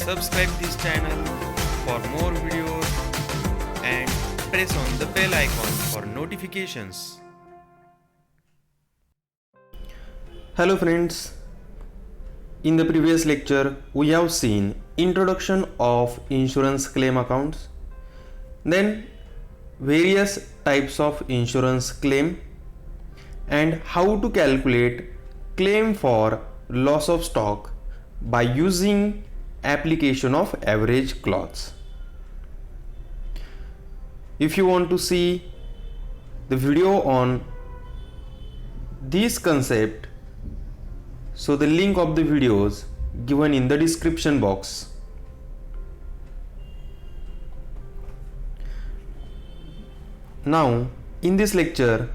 subscribe this channel for more videos and press on the bell icon for notifications. Hello friends, in the previous lecture we have seen introduction of insurance claim accounts, then various types of insurance claim and how to calculate claim for loss of stock by using application of average clause. If you want to see the video on this concept, so the link of the videos given in the description box. Now in this lecture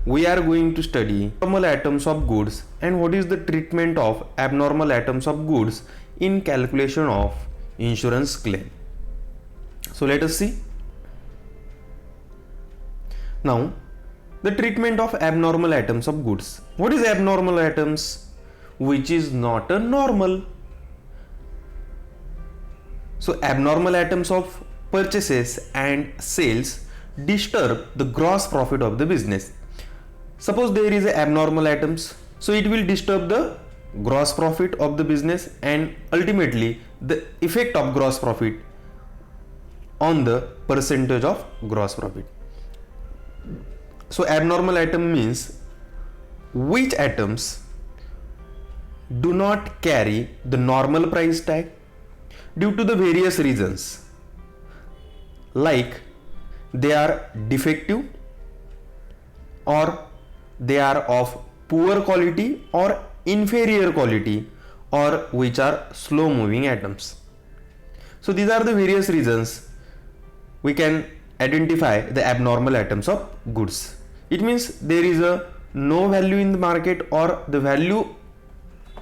we are going to study normal items of goods and what is the treatment of abnormal items of goods in calculation of insurance claim. So let us see. Now the treatment of abnormal items of goods. What is abnormal items? Which is not a normal. So abnormal items of purchases and sales disturb the gross profit of the business. Suppose there is a abnormal items, so it will disturb the gross profit of the business and ultimately the effect of gross profit on the percentage of gross profit. So abnormal item means which items do not carry the normal price tag due to the various reasons, like they are defective or they are of poor quality or inferior quality or which are slow moving items. So these are the various reasons we can identify the abnormal items of goods. It means there is a no value in the market or the value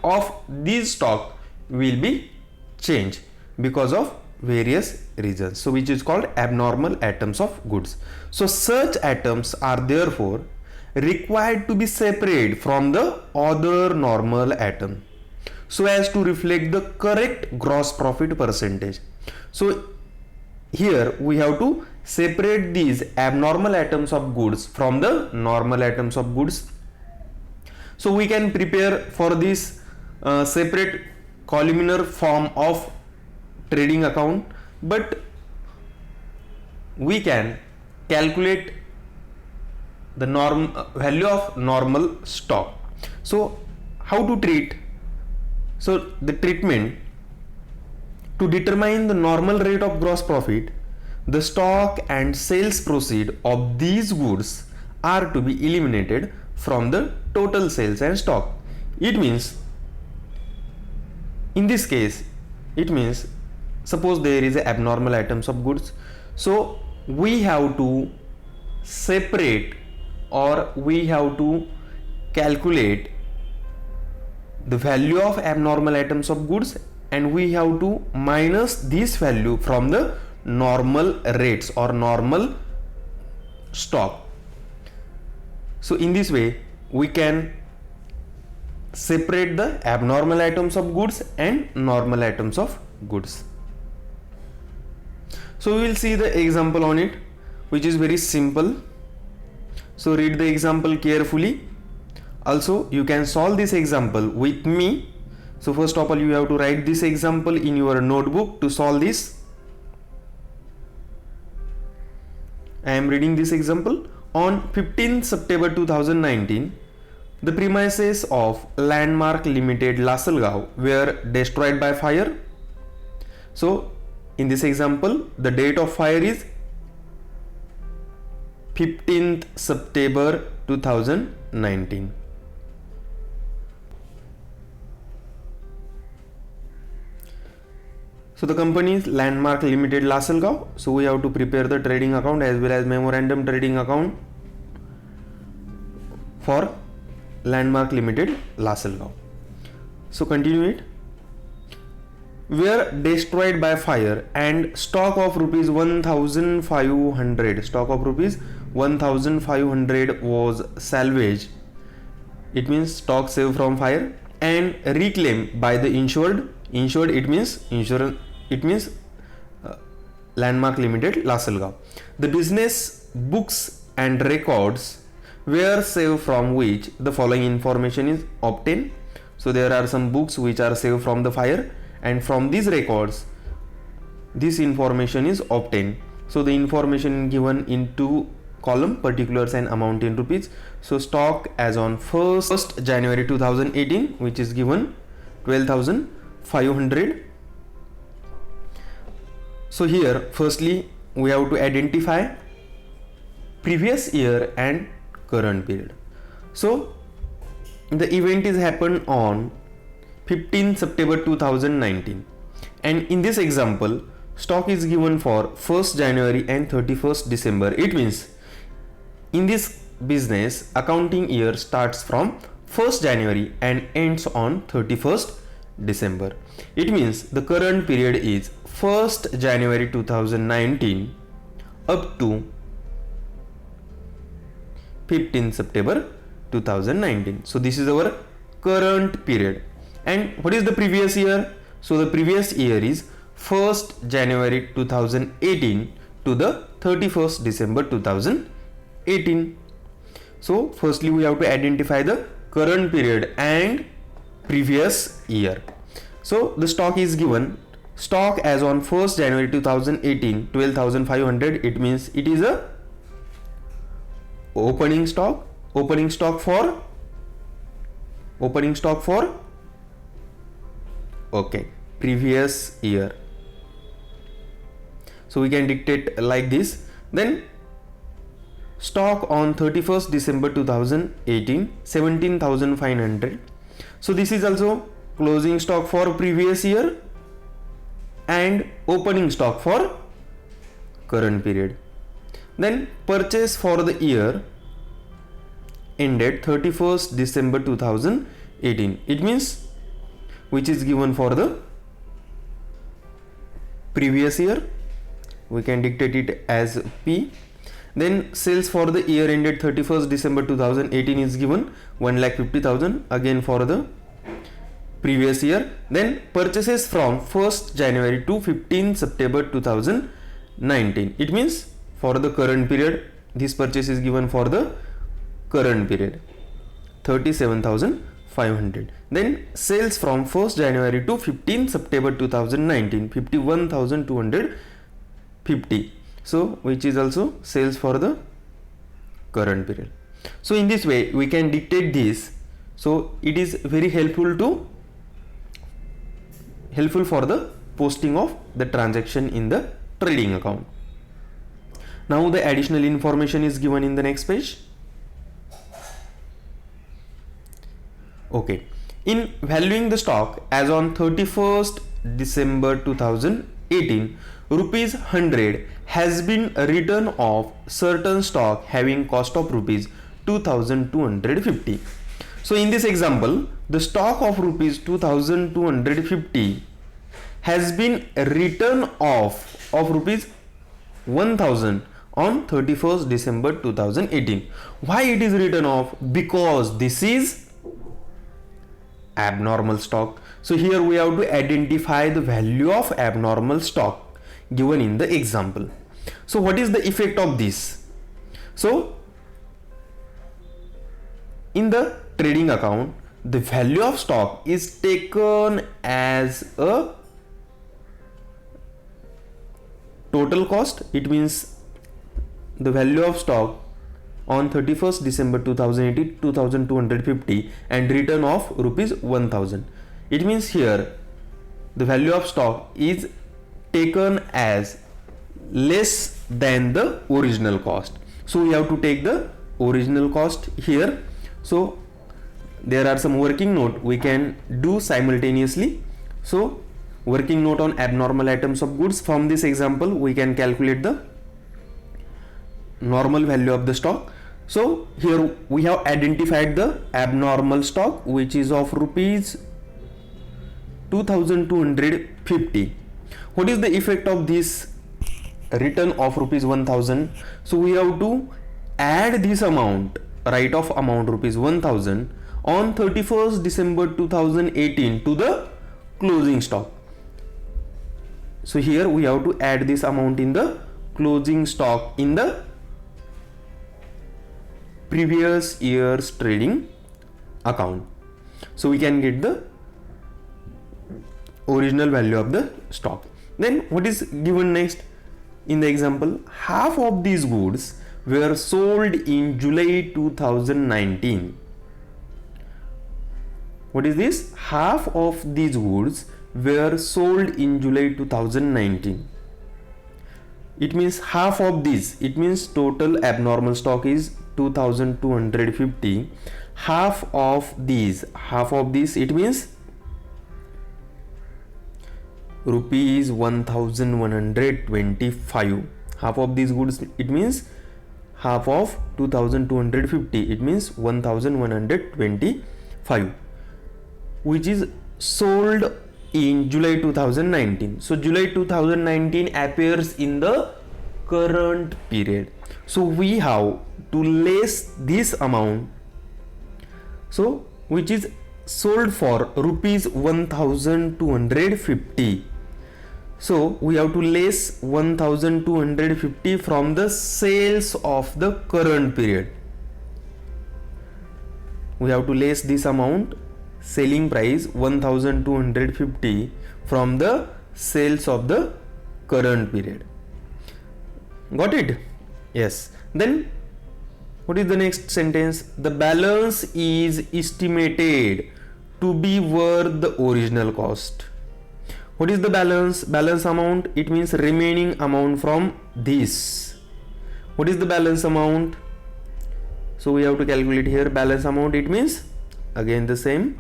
of these stock will be changed because of various reasons, so which is called abnormal items of goods. So such items are therefore required to be separate from the other normal item so as to reflect the correct gross profit percentage. So here we have to separate these abnormal items of goods from the normal items of goods. So we can prepare for this separate columnar form of trading account, but we can calculate the value of normal stock. So how to treat? So the treatment to determine the normal rate of gross profit, the stock and sales proceed of these goods are to be eliminated from the total sales and stock. It means in this case, it means suppose there is a abnormal items of goods, so we have to separate or we have to calculate the value of abnormal items of goods and we have to minus this value from the normal rates or normal stock. So in this way we can separate the abnormal items of goods and normal items of goods. So we will see the example on it, which is very simple. So read the example carefully. Also you can solve this example with me. So first of all you have to write this example in your notebook to solve this. I am reading this example. On 15th September 2019, the premises of Landmark Limited, Lasalgaon were destroyed by fire. So in this example, the date of fire is 15th September 2019. So the company is Landmark Limited, Lasalgaon. So we have to prepare the trading account as well as memorandum trading account for Landmark Limited, Lasalgaon. So continue it. Were destroyed by fire and stock of rupees 1500 was salvaged. It means stock saved from fire and reclaimed by the insured. Insured, it means it means Landmark Limited, Lasalgaon. The business books and records were saved from which the following information is obtained. So there are some books which are saved from the fire, and from these records this information is obtained. So the information given in two column, particulars and amount in rupees. So stock as on 1st January 2018, which is given 12,500. So here firstly we have to identify previous year and current period. So the event is happened on 15 September 2019, and in this example stock is given for 1st January and 31st December. It means in this business accounting year starts from 1st January and ends on 31st December. It means the current period is 1st January 2019 up to 15 September 2019. So this is our current period. And what is the previous year? So the previous year is 1st January 2018 to the 31st December 2018. So firstly we have to identify the current period and previous year. So the stock is given, stock as on 1st January 2018 12,500. It means it is a opening stock for okay, previous year. So we can dictate like this. Then stock on 31st December 2018 17,500. So this is also closing stock for previous year and opening stock for current period. Then purchase for the year ended 31st December 2018. It means which is given for the previous year. We can dictate it as P. Then sales for the year ended 31st December 2018 is given 1,50,000 again for the previous year. Then purchases from 1st January to 15 September 2019. It means for the current period, this purchase is given for the current period 37,500. Then sales from 1st January to 15 September 2019 51,250. So which is also sales for the current period. So in this way we can dictate this. So it is very helpful for the posting of the transaction in the trading account. Now the additional information is given in the next page. Okay, in valuing the stock as on 31st December 2018, rupees 100 has been written off certain stock having cost of rupees 2,250. So in this example, the stock of rupees 2,250 has been written off of rupees 1,000 on 31st December 2018. Why it is written off? Because this is abnormal stock. So here we have to identify the value of abnormal stock given in the example. So what is the effect of this? So in the trading account, the value of stock is taken as a total cost. It means the value of stock on 31st December 2018 2,250 and return of rupees 1,000. It means here the value of stock is taken as less than the original cost. So we have to take the original cost here. So there are some working note we can do simultaneously. So working note on abnormal items of goods. From this example we can calculate the normal value of the stock. So here we have identified the abnormal stock which is of rupees 2,250. What is the effect of this return of rupees 1,000? So we have to add this amount, write off amount rupees 1,000 on 31st December 2018 to the closing stock. So here we have to add this amount in the closing stock in the previous year's trading account. So we can get the original value of the stock. Then what is given next in the example? Half of these goods were sold in July 2019. What is this? Half of these goods were sold in July 2019. It means half of these. It means total abnormal stock is 2250. Half of these, it means rupees 1125. Half of these goods, it means half of 2250, it means 1125, which is sold in July 2019. So July 2019 appears in the current period. So we have to less this amount, so which is sold for rupees 1250. So we have to less 1250 from the sales of the current period. We have to less this amount, selling price 1250, from the sales of the current period. Got it? Yes. Then what is the next sentence? The balance is estimated to be worth the original cost. What is the balance? Balance amount, it means remaining amount from this. What is the balance amount? So we have to calculate here balance amount. It means again the same,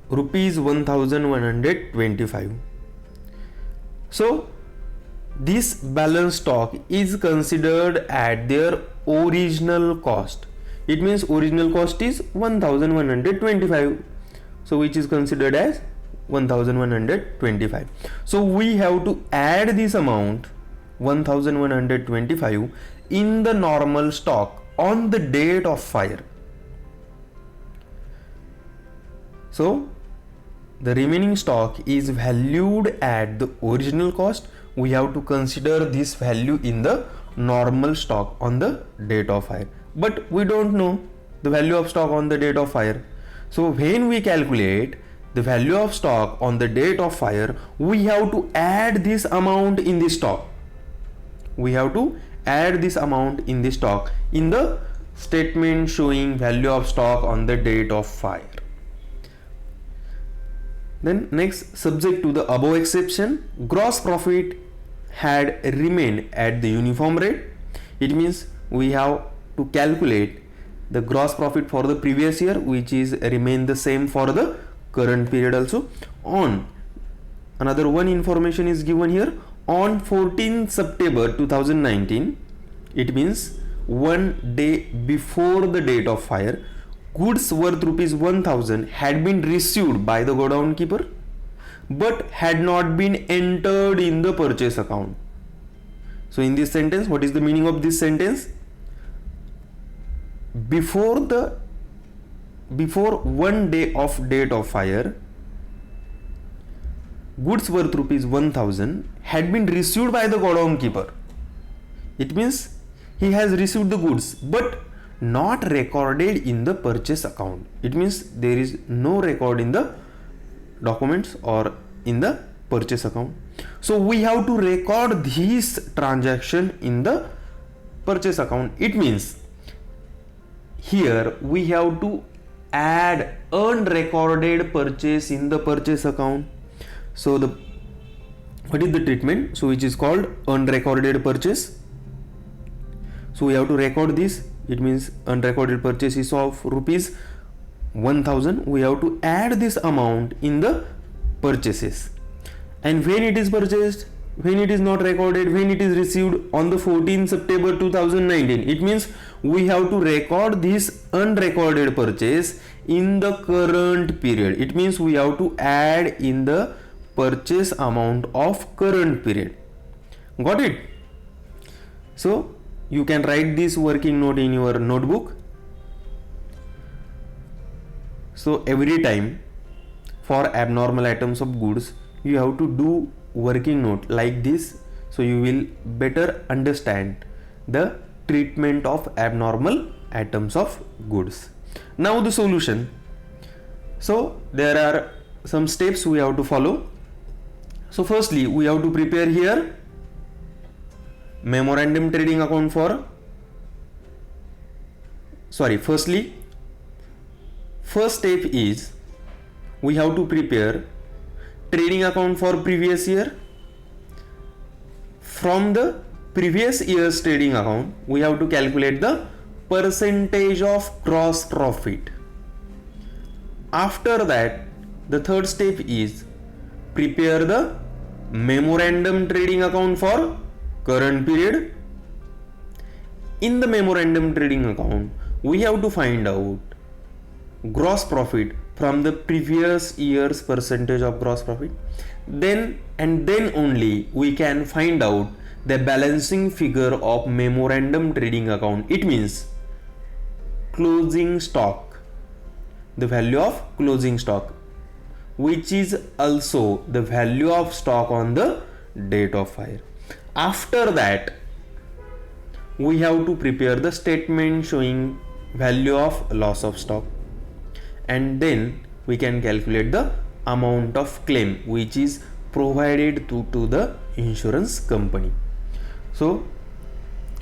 rupees 1125. So this balance stock is considered at their original cost. It means original cost is 1125. So which is considered as 1125. So we have to add this amount 1125 in the normal stock on the date of fire. So the remaining stock is valued at the original cost. We have to consider this value in the normal stock on the date of fire, but we don't know the value of stock on the date of fire. So when we calculate the value of stock on the date of fire, we have to add this amount in the stock. We have to add this amount in the stock in the statement showing value of stock on the date of fire. Then next, subject to the above exception, gross profit had remained at the uniform rate. It means we have to calculate the gross profit for the previous year, which is remain the same for the current period also. On another one information is given here, on 14 September 2019, it means one day before the date of fire, goods worth rupees 1000 had been received by the godown keeper but had not been entered in the purchase account. So in this sentence, what is the meaning of this sentence? Before 1 day of date of fire, goods worth rupees 1000 had been received by the godown keeper. It means he has received the goods but not recorded in the purchase account. It means there is no record in the documents or in the purchase account. So we have to record this transaction in the purchase account. It means here we have to add unrecorded purchase in the purchase account. So what is the treatment? So which is called unrecorded purchase. So we have to record this. It means unrecorded purchase is of rupees 1000. We have to add this amount in the purchases. And when it is purchased, when it is not recorded, when it is received on the 14th September 2019, it means we have to record this unrecorded purchase in the current period. It means we have to add in the purchase amount of current period. Got it? So you can write this working note in your notebook. So every time for abnormal items of goods, you have to do working note like this, so you will better understand the treatment of abnormal atoms of goods. Now the solution. So there are some steps we have to follow. So firstly, we have to prepare here memorandum trading account for first step is we have to prepare trading account for previous year. From the previous year's trading account, we have to calculate the percentage of gross profit. After that, the third step is prepare the memorandum trading account for current period. In the memorandum trading account, we have to find out gross profit from the previous year's percentage of gross profit. Then only we can find out the balancing figure of memorandum trading account. It means closing stock, the value of closing stock, which is also the value of stock on the date of hire. After that, we have to prepare the statement showing value of loss of stock, and then we can calculate the amount of claim which is provided to the insurance company. So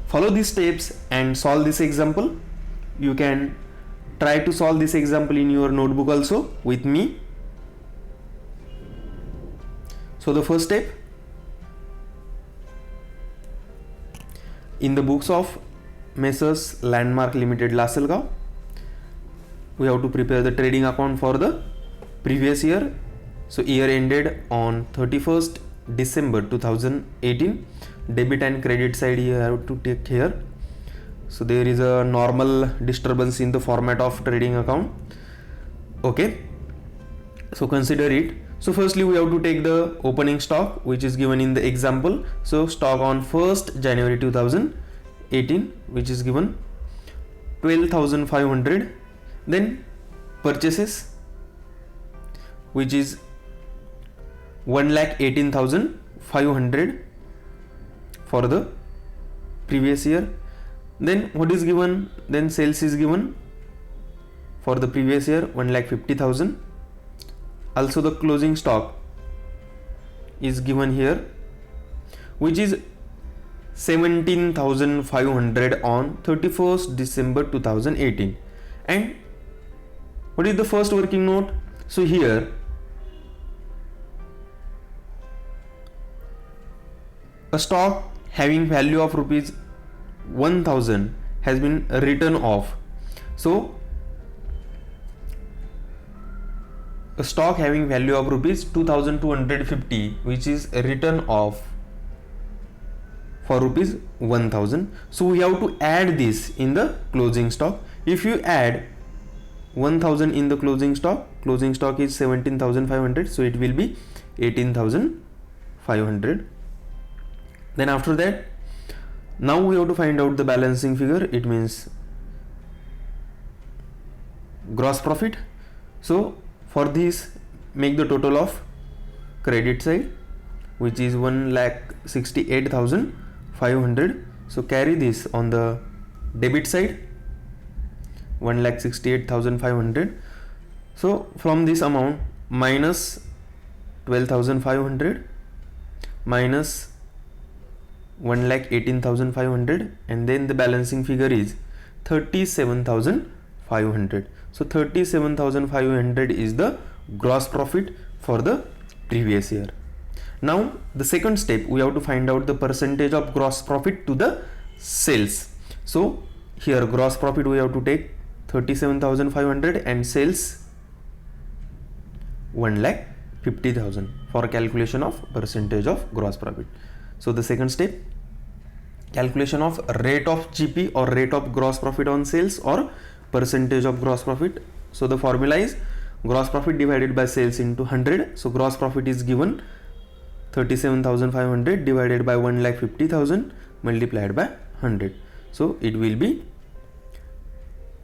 follow these steps and solve this example. You can try to solve this example in your notebook also with me. So the first step, in the books of Messrs Landmark Limited, Lasselgaon, we have to prepare the trading account for the previous year. So year ended on 31st December 2018. Debit and credit side you have to take here. So there is a normal disturbance in the format of trading account. Okay, so consider it. So firstly, we have to take the opening stock which is given in the example. So stock on 1st January 2018, which is given 12,500. Then purchases, which is 1,18,500 for the previous year. Then what is given? Then sales is given for the previous year, 1,50,000. Also the closing stock is given here, which is 17,500 on 31st December 2018. And what is the first working note? So here a stock having value of rupees 1,000 has been written off. So a stock having value of rupees 2,250, which is written off for rupees 1,000. So we have to add this in the closing stock. If you add 1,000 in the closing stock is 17,500, so it will be 18,500. Then after that, now we have to find out the balancing figure. It means gross profit. So for this, make the total of credit side, which is 1,68,500. So carry this on the debit side, 1,68,500. So from this amount, minus 12,500 minus 1,18,500, and then the balancing figure is 37,500. So 37,500 is the gross profit for the previous year. Now the second step, we have to find out the percentage of gross profit to the sales. So here gross profit we have to take 37,500 and sales 1,50,000 for calculation of percentage of gross profit. So the second step, calculation of rate of GP or rate of gross profit on sales or percentage of gross profit. So the formula is gross profit divided by sales into 100. So gross profit is given 37,500 divided by 1,50,000 multiplied by 100. So it will be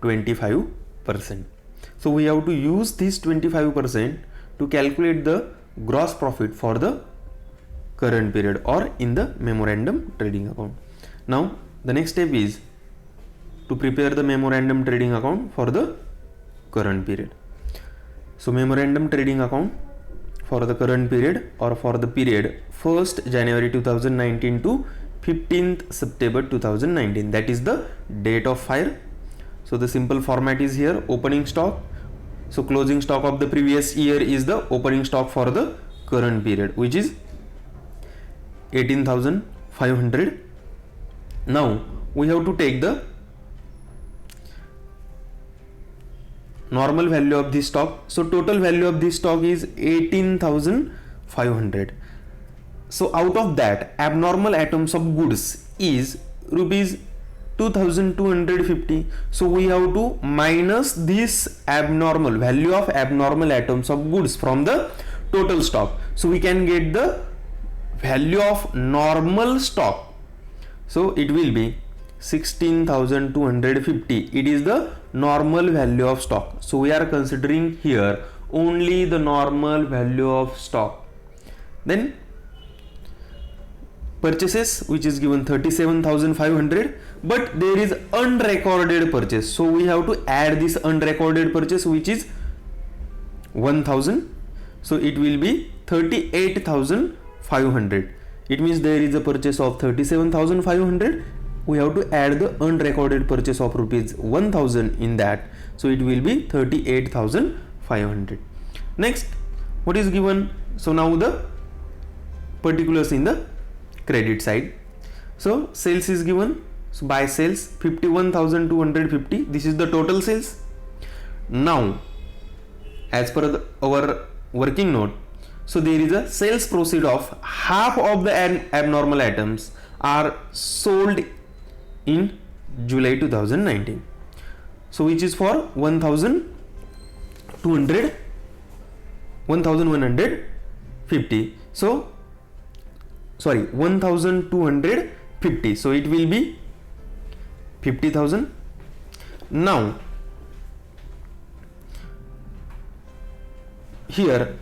25%. So we have to use this 25% to calculate the gross profit for the current period or in the memorandum trading account. Now the next step is to prepare the memorandum trading account for the current period. So memorandum trading account for the current period or for the period 1st January 2019 to 15th September 2019, that is the date of fire. So the simple format is here: opening stock. So closing stock of the previous year is the opening stock for the current period, which is 18,500. Now we have to take the normal value of this stock. So total value of this stock is 18,500. So out of that, abnormal items of goods is rupees 2,250. So we have to minus this abnormal value of abnormal items of goods from the total stock. So we can get the value of normal stock. So it will be 16,250. It is the normal value of stock. So we are considering here only the normal value of stock. Then purchases, which is given 37,500, but there is unrecorded purchase. So we have to add this unrecorded purchase, which is 1,000. So it will be 38,500. It means there is a purchase of 37,500. We have to add the unrecorded purchase of rupees 1,000 in that. So it will be 38,500. Next, what is given? So now the particulars in the credit side. So sales is given. So by sales 51,250. This is the total sales. Now as per our working note, so there is a sales proceed of half of the abnormal items are sold in July 2019. So which is for 1,150. So sorry, 1,250. So it will be 50,000. Now here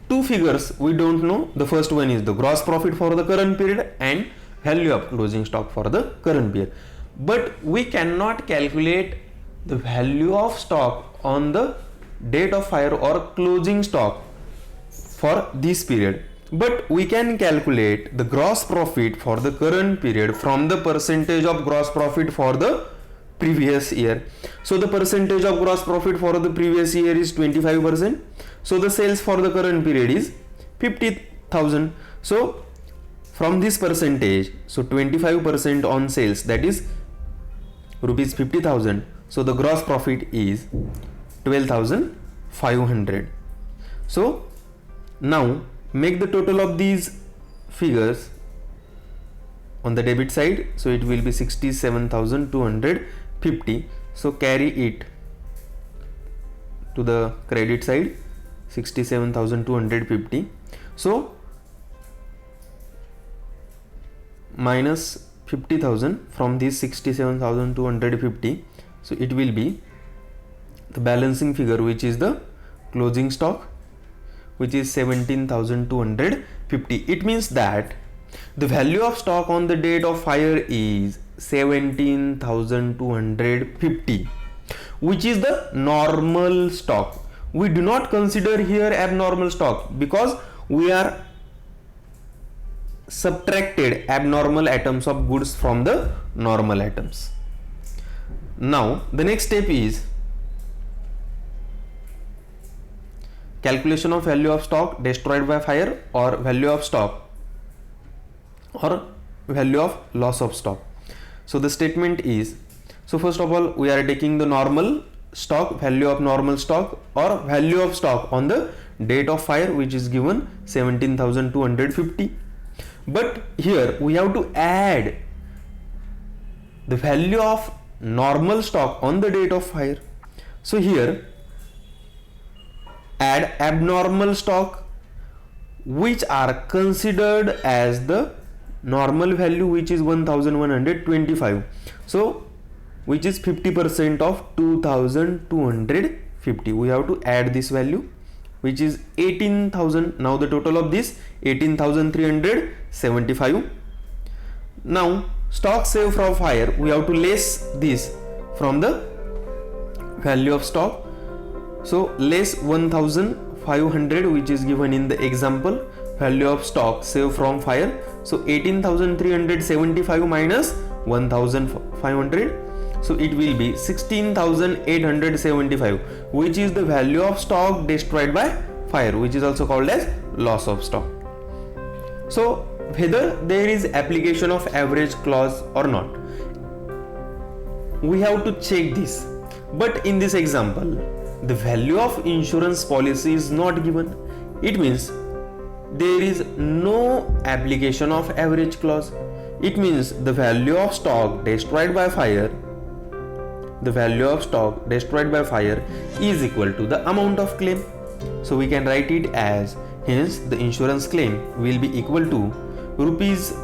two figures we don't know. The first one is the gross profit for the current period and value of closing stock for the current period. But we cannot calculate the value of stock on the date of fire or closing stock for this period. But we can calculate the gross profit for the current period from the percentage of gross profit for the previous year. So the percentage of gross profit for the previous year is 25%. So the sales for the current period is 50,000. So from this percentage, so 25% on sales, that is rupees 50,000. So the gross profit is 12,500. So now make the total of these figures on the debit side. So it will be 67,250. So carry it to the credit side, 67,250. So minus 50,000 from this 67,250. So it will be the balancing figure, which is the closing stock, which is 17,250. It means that the value of stock on the date of fire is 17,250, which is the normal stock. We do not consider here abnormal stock because we are subtracted abnormal items of goods from the normal items. Now the next step is calculation of value of stock destroyed by fire or value of stock or value of loss of stock. So the statement is, so first of all we are taking the normal stock, value of normal stock or value of stock on the date of fire, which is given 17,250. But here we have to add the value of normal stock on the date of fire. So here add abnormal stock which are considered as the normal value, which is 1,125. So which is 50% of 2,250. We have to add this value which is 18,000. Now the total of this 18,375. Now stock saved from fire, we have to less this from the value of stock. So less 1,500, which is given in the example, value of stock saved from fire. So 18,375 minus 1,500, so it will be 16,875, which is the value of stock destroyed by fire, which is also called as loss of stock. So whether there is application of average clause or not, we have to check this. But in this example, the value of insurance policy is not given. It means there is no application of average clause. It means the value of stock destroyed by fire, is equal to the amount of claim. So we can write it as, hence the insurance claim will be equal to rupees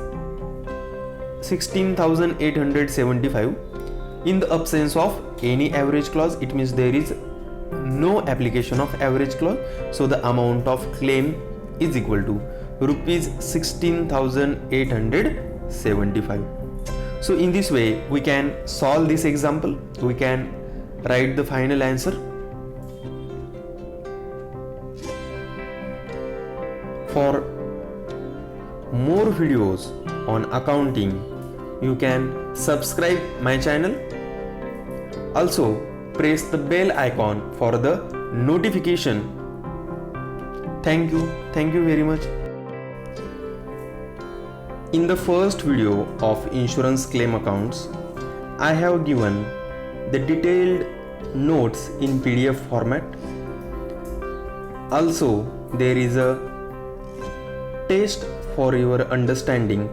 16,875 in the absence of any average clause. It means there is no application of average clause, so the amount of claim is equal to rupees 16,875. So in this way we can solve this example. We can write the final answer. For more videos on accounting, you can subscribe my channel. Also press the bell icon for the notification. Thank you very much. In the first video of insurance claim accounts, I have given the detailed notes in PDF format. Also there is a test for your understanding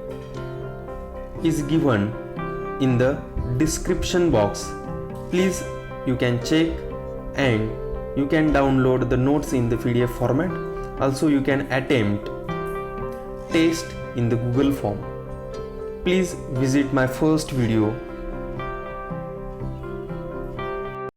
is given in the description box. Please, you can check and you can download the notes in the PDF format. Also you can attempt test in the Google form. Please visit my first video